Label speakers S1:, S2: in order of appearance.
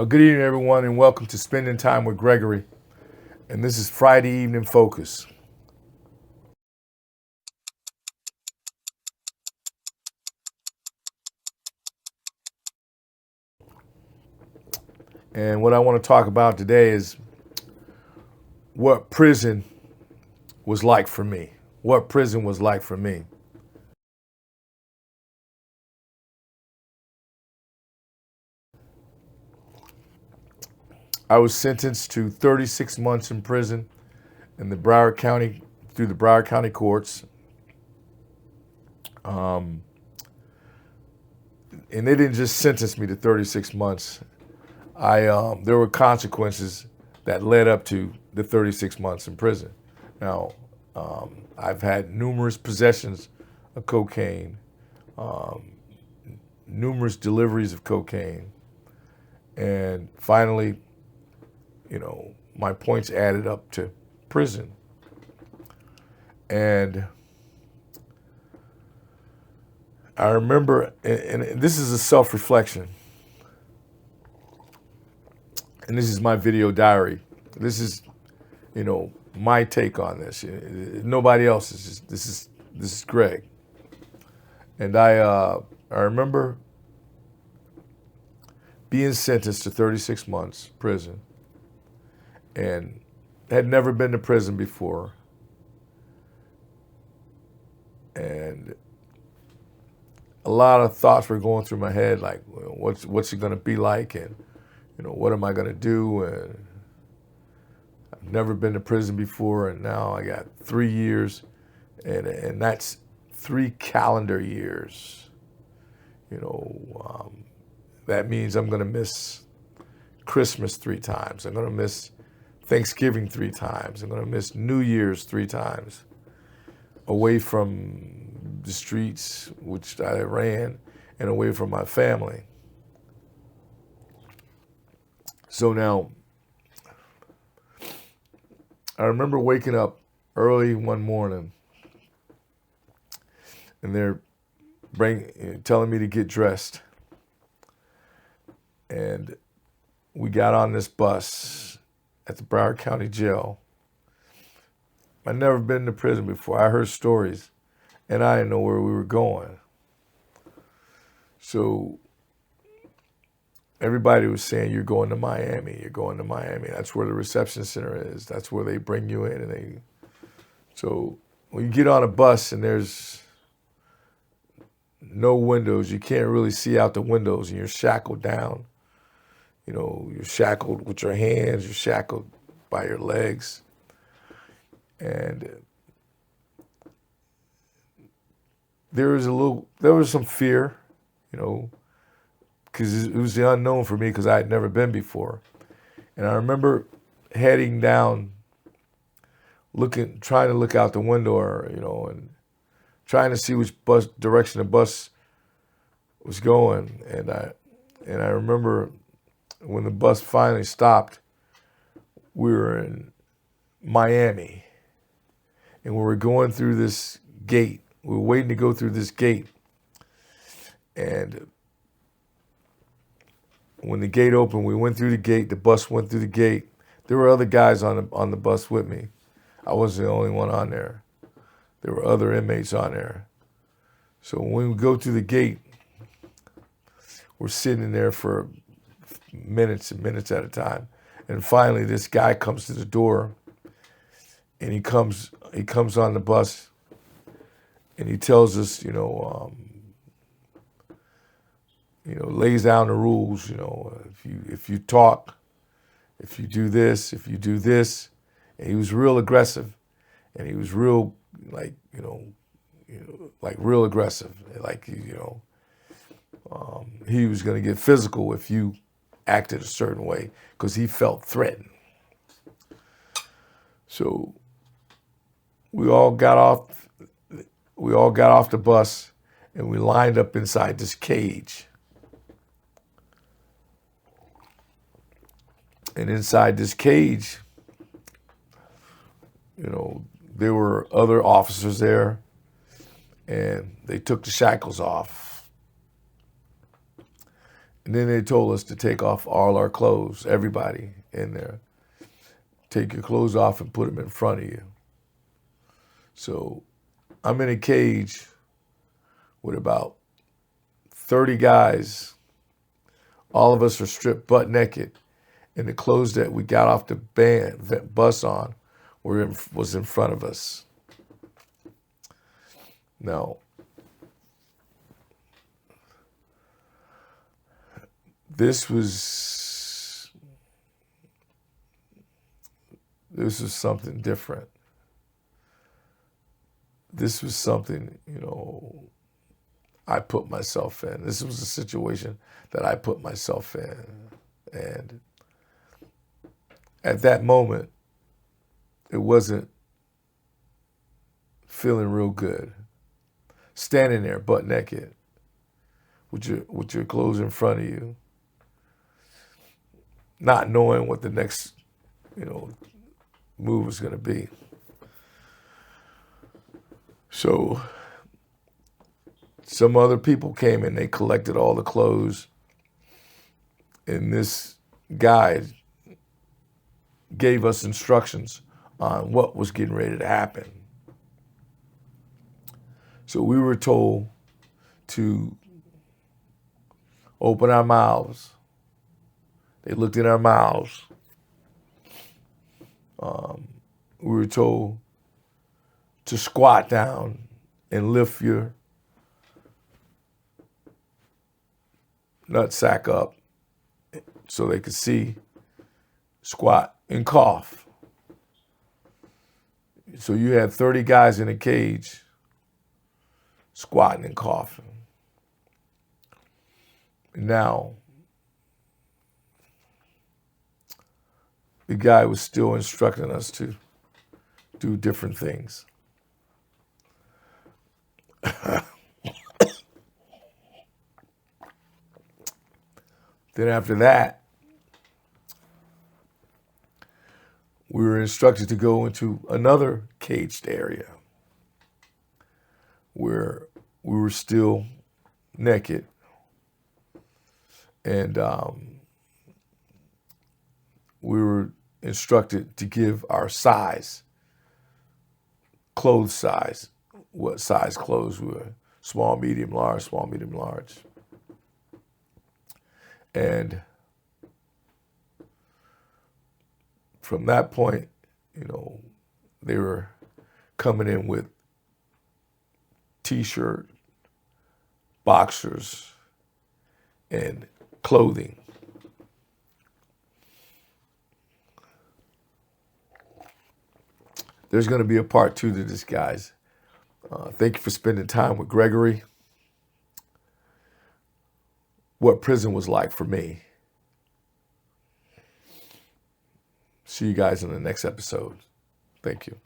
S1: Good evening, everyone, and welcome to Spending Time with Gregory. And this is Friday Evening Focus. And what I want to talk about today is what prison was like for me. What prison was like for me. I was sentenced to 36 months in prison in the Broward County, through the Broward County courts. And they didn't just sentence me to 36 months. There were consequences that led up to the 36 months in prison. Now, I've had numerous possessions of cocaine, numerous deliveries of cocaine, and finally, my points added up to prison. And I remember, and this is a self-reflection, and this is my video diary. This is, my take on this. Nobody else's. This is Greg. And I remember being sentenced to 36 months prison, and had never been to prison before. And a lot of thoughts were going through my head, like, what's it going to be like, and what am I going to do? And I've never been to prison before, and now I got 3 years, and that's 3 calendar years. That means I'm going to miss Christmas 3 times. I'm going to miss Thanksgiving 3 times. I'm going to miss New Year's 3 times, away from the streets, which I ran, and away from my family. So now, I remember waking up early one morning, and they're telling me to get dressed. And we got on this bus at the Broward County Jail. I'd never been to prison before. I heard stories, and I didn't know where we were going. So everybody was saying, you're going to Miami, you're going to Miami. That's where the reception center is. That's where they bring you in. So when you get on a bus and there's no windows, you can't really see out the windows, and you're shackled down. You're shackled with your hands, you're shackled by your legs. And there was some fear, because it was the unknown for me, because I had never been before. And I remember heading down, trying to look out the window, and trying to see which direction the bus was going. And I remember when the bus finally stopped, we were in Miami, and we were going through this gate. We were waiting to go through this gate. And when the gate opened, we went through the gate. The bus went through the gate. There were other guys on the bus with me. I wasn't the only one on there. There were other inmates on there. So when we go through the gate, we're sitting there for minutes and minutes at a time. And finally, this guy comes to the door, and he comes on the bus, and he tells us, lays down the rules. If you talk, if you do this, and he was real aggressive, and he was real real aggressive, he was going to get physical if you acted a certain way, because he felt threatened. So we all got off the bus, and we lined up inside this cage. And inside this cage, there were other officers there, and they took the shackles off. And then they told us to take off all our clothes, everybody in there. Take your clothes off and put them in front of you. So I'm in a cage with about 30 guys. All of us are stripped butt naked. And the clothes that we got off the bus on was in front of us. Now, this was something different. This was something, I put myself in. This was a situation that I put myself in. And at that moment, it wasn't feeling real good. Standing there butt naked with your clothes in front of you, not knowing what the next, move was going to be. So some other people came and they collected all the clothes, and this guide gave us instructions on what was getting ready to happen. So we were told to open our mouths. They looked in our mouths. We were told to squat down and lift your nutsack up so they could see, squat and cough. So you had 30 guys in a cage squatting and coughing. Now, the guy was still instructing us to do different things. Then after that, we were instructed to go into another caged area where we were still naked. And we were instructed to give our size, clothes size, what size clothes we were, small, medium, large, small, medium, large. And from that point, they were coming in with t-shirt, boxers, and clothing. There's going to be a part 2 to this, guys. Thank you for spending time with Gregory. What prison was like for me. See you guys in the next episode. Thank you.